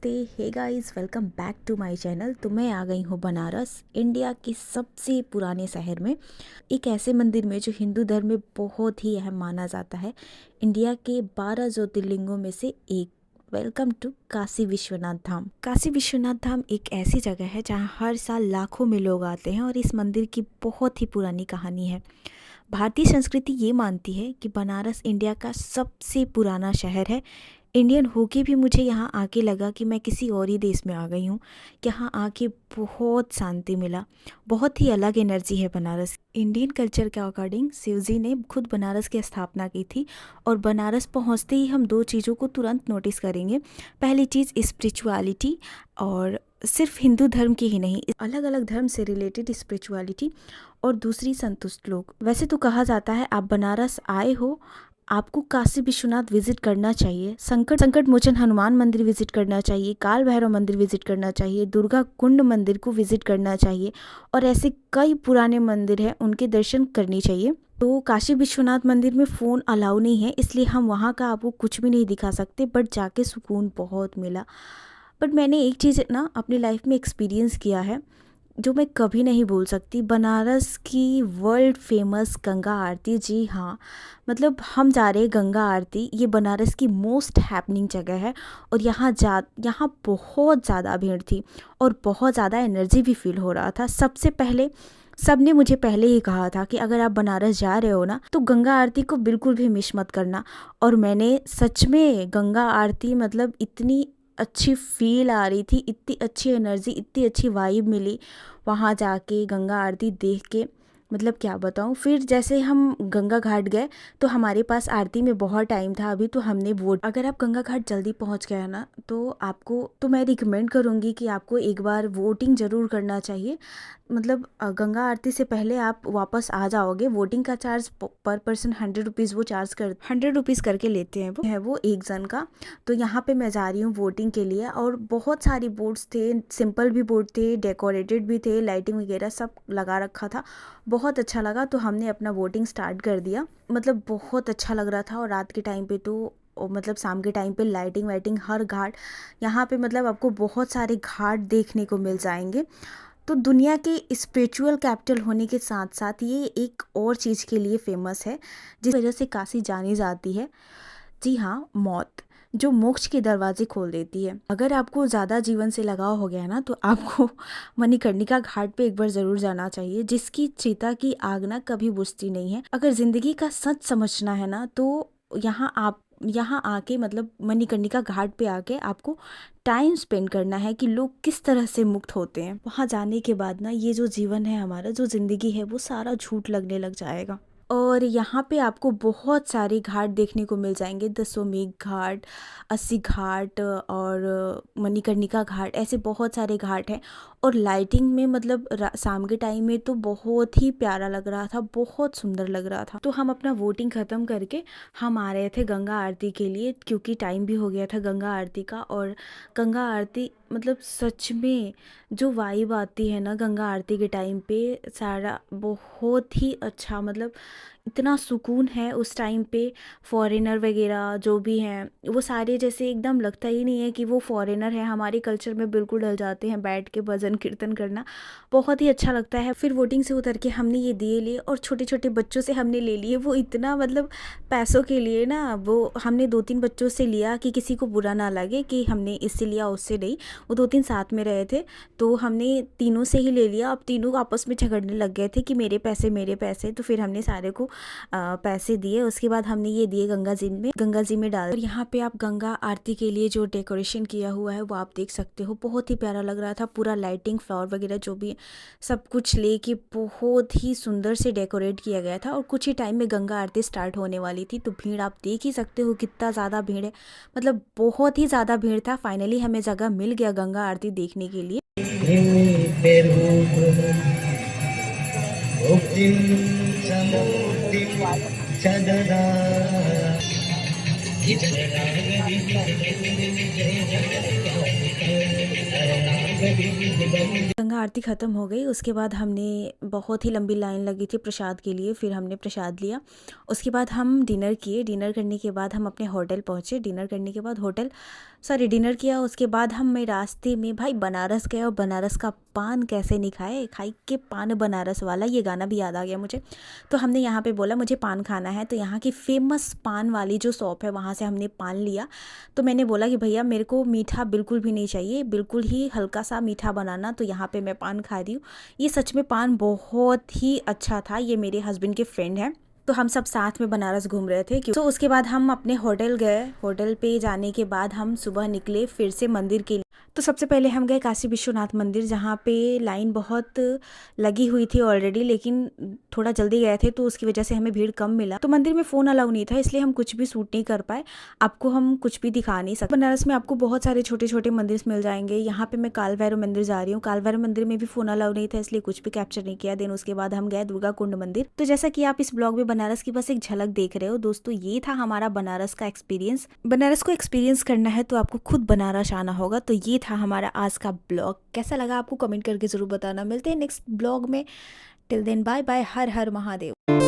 नमस्ते। Hey guys, welcome back to my channel. तो मैं आ गई हूँ बनारस, इंडिया के सबसे पुराने शहर में, एक ऐसे मंदिर में जो हिंदू धर्म में बहुत ही अहम माना जाता है। इंडिया के 12 ज्योतिर्लिंगों में से एक। Welcome to Kashi Vishwanath Dham. काशी विश्वनाथ धाम एक ऐसी जगह है जहाँ हर साल लाखों में लोग आते हैं और इस मंदिर की बहुत ही पुरानी कहानी है। भारतीय संस्कृति ये मानती है कि बनारस इंडिया का सबसे पुराना शहर है। इंडियन होके भी मुझे यहाँ आके लगा कि मैं किसी और ही देश में आ गई हूँ। यहाँ आके बहुत शांति मिला, बहुत ही अलग एनर्जी है बनारस। इंडियन कल्चर के अकॉर्डिंग शिव जी ने खुद बनारस की स्थापना की थी और बनारस पहुँचते ही हम दो चीज़ों को तुरंत नोटिस करेंगे। पहली चीज़ स्पिरिचुअलिटी, और सिर्फ हिंदू धर्म की ही नहीं, अलग अलग धर्म से रिलेटेड स्पिरिचुअलिटी। और दूसरी संतुष्ट लोग। वैसे तो कहा जाता है आप बनारस आए हो, आपको काशी विश्वनाथ विजिट करना चाहिए, संकट मोचन हनुमान मंदिर विजिट करना चाहिए, काल भैरव मंदिर विजिट करना चाहिए, दुर्गा कुंड मंदिर को विजिट करना चाहिए, और ऐसे कई पुराने मंदिर हैं उनके दर्शन करनी चाहिए। तो काशी विश्वनाथ मंदिर में फ़ोन अलाउ नहीं है, इसलिए हम वहाँ का आपको कुछ भी नहीं दिखा सकते, बट जाके सुकून बहुत मिला। बट मैंने एक चीज़ ना अपनी लाइफ में एक्सपीरियंस किया है जो मैं कभी नहीं भूल सकती। बनारस की वर्ल्ड फेमस गंगा आरती। जी हाँ, मतलब हम जा रहे हैं गंगा आरती। ये बनारस की मोस्ट हैपनिंग जगह है और यहाँ बहुत ज़्यादा भीड़ थी और बहुत ज़्यादा एनर्जी भी फील हो रहा था। सबसे पहले सब ने मुझे पहले ही कहा था कि अगर आप बनारस जा रहे हो ना तो गंगा आरती को बिल्कुल भी मिस मत करना। और मैंने सच में गंगा आरती, मतलब इतनी अच्छी फील आ रही थी, इतनी अच्छी एनर्जी, इतनी अच्छी वाइब मिली वहाँ जाके गंगा आरती देख के, मतलब क्या बताऊँ। फिर जैसे हम गंगा घाट गए तो हमारे पास आरती में बहुत टाइम था अभी, तो हमने वोट, अगर आप गंगा घाट जल्दी पहुँच गए ना तो आपको, तो मैं रिकमेंड करूँगी कि आपको एक बार वोटिंग ज़रूर करना चाहिए। मतलब गंगा आरती से पहले आप वापस आ जाओगे। वोटिंग का चार्ज पर पर्सन 100 रुपीज़ वो चार्ज कर 100 रुपीज़ करके लेते हैं वो एक जन का। तो यहाँ पे मैं जा रही हूँ वोटिंग के लिए, और बहुत सारी बोर्ड्स थे, सिंपल भी बोर्ड थे, डेकोरेटेड भी थे, लाइटिंग वगैरह सब लगा रखा था। बहुत अच्छा लगा, तो हमने अपना वोटिंग स्टार्ट कर दिया। मतलब बहुत अच्छा लग रहा था। और रात के टाइम पे तो मतलब शाम के टाइम पे लाइटिंग वाइटिंग हर घाट, यहाँ पे मतलब आपको बहुत सारे घाट देखने को मिल जाएंगे। तो दुनिया के स्पिरिचुअल कैपिटल होने के साथ साथ ये एक और चीज़ के लिए फेमस है जिस वजह से काशी जानी जाती है। जी हाँ, मौत जो मोक्ष के दरवाजे खोल देती है। अगर आपको ज़्यादा जीवन से लगाव हो गया ना तो आपको मणिकर्णिका घाट पे एक बार ज़रूर जाना चाहिए, जिसकी चिता की आग ना कभी बुझती नहीं है। अगर ज़िंदगी का सच समझना है ना तो यहाँ आके, मतलब मणिकर्णिका घाट पे आके आपको टाइम स्पेंड करना है कि लोग किस तरह से मुक्त होते हैं। वहाँ जाने के बाद ना ये जो जीवन है हमारा, जो ज़िंदगी है, वो सारा झूठ लगने लग जाएगा। और यहाँ पे आपको बहुत सारे घाट देखने को मिल जाएंगे। दशोमेघ घाट, 80 घाट और मणिकर्णिका घाट, ऐसे बहुत सारे घाट हैं। और लाइटिंग में, मतलब शाम के टाइम में तो बहुत ही प्यारा लग रहा था, बहुत सुंदर लग रहा था। तो हम अपना वोटिंग ख़त्म करके हम आ रहे थे गंगा आरती के लिए, क्योंकि टाइम भी हो गया था गंगा आरती का। और गंगा आरती, मतलब सच में जो वाइब आती है ना गंगा आरती के टाइम पे, सारा बहुत ही अच्छा, मतलब इतना सुकून है उस टाइम पे। फॉरेनर वगैरह जो भी हैं वो सारे, जैसे एकदम लगता ही नहीं है कि वो फॉरेनर है, हमारे कल्चर में बिल्कुल डल जाते हैं। बैठ के भजन कीर्तन करना बहुत ही अच्छा लगता है। फिर वोटिंग से उतर के हमने ये दिए लिए और छोटे छोटे बच्चों से हमने ले लिए। वो इतना, मतलब पैसों के लिए ना, वो हमने 2-3 बच्चों से लिया कि किसी को बुरा ना लगे कि हमने इससे लिया उससे नहीं। वो 2-3 साथ में रहे थे तो हमने तीनों से ही ले लिया। अब तीनों आपस में झगड़ने लग गए थे कि मेरे पैसे मेरे पैसे। तो फिर हमने सारे को पैसे दिए। उसके बाद हमने ये दिए गंगा जी में डाल। और यहाँ पे आप गंगा आरती के लिए जो डेकोरेशन किया हुआ है वो आप देख सकते हो, बहुत ही प्यारा लग रहा था। पूरा लाइटिंग, फ्लावर वगैरह जो भी सब कुछ लेके बहुत ही सुंदर से डेकोरेट किया गया था। और कुछ ही टाइम में गंगा आरती स्टार्ट होने वाली थी, तो भीड़ आप देख ही सकते हो कितना ज़्यादा भीड़ है, मतलब बहुत ही ज़्यादा भीड़ था। फाइनली हमें जगह मिल गया गंगा आरती देखने के लिए। गंगा आरती ख़त्म हो गई। उसके बाद हमने बहुत ही लंबी लाइन लगी थी प्रसाद के लिए, फिर हमने प्रसाद लिया। उसके बाद हम डिनर किए। डिनर करने के बाद हम अपने होटल पहुँचे। डिनर करने के बाद डिनर किया। उसके बाद मैं रास्ते में भाई बनारस गए, और बनारस का पान कैसे नहीं खाए, खाई के पान बनारस वाला, ये गाना भी याद आ गया मुझे। तो हमने यहाँ पे बोला मुझे पान खाना है, तो यहाँ की फ़ेमस पान वाली जो शॉप है वहाँ से हमने पान लिया। तो मैंने बोला कि भैया मेरे को मीठा बिल्कुल भी नहीं चाहिए, बिल्कुल ही हल्का सा मीठा बनाना। तो यहाँ पे मैं पान खा रही हूँ। ये सच में पान बहुत ही अच्छा था। ये मेरे हस्बैंड के फ्रेंड हैं, तो हम सब साथ में बनारस घूम रहे थे। तो उसके बाद हम अपने होटल गए। होटल पे जाने के बाद हम सुबह निकले फिर से मंदिर के लिए। तो सबसे पहले हम गए काशी विश्वनाथ मंदिर, जहाँ पे लाइन बहुत लगी हुई थी ऑलरेडी, लेकिन थोड़ा जल्दी गए थे तो उसकी वजह से हमें भीड़ कम मिला। तो मंदिर में फ़ोन अलाउ नहीं था, इसलिए हम कुछ भी शूट नहीं कर पाए, आपको हम कुछ भी दिखा नहीं सकते। बनारस में आपको बहुत सारे छोटे छोटे मंदिर मिल जाएंगे। यहाँ पे मैं काल भैरव मंदिर जा रही हूँ। काल भैरव मंदिर में भी फ़ोन अलाउ नहीं था, इसलिए कुछ भी कैप्चर नहीं किया। देन उसके बाद हम गए दुर्गा कुंड मंदिर। तो जैसा कि आप इस ब्लॉग में बनारस की बस एक झलक देख रहे हो दोस्तों, ये था हमारा बनारस का एक्सपीरियंस। बनारस को एक्सपीरियंस करना है तो आपको खुद बनारस आना होगा। तो ये था हमारा आज का ब्लॉग। कैसा लगा आपको कमेंट करके ज़रूर बताना। मिलते हैं नेक्स्ट ब्लॉग में। Till then bye bye. Har Har Mahadev.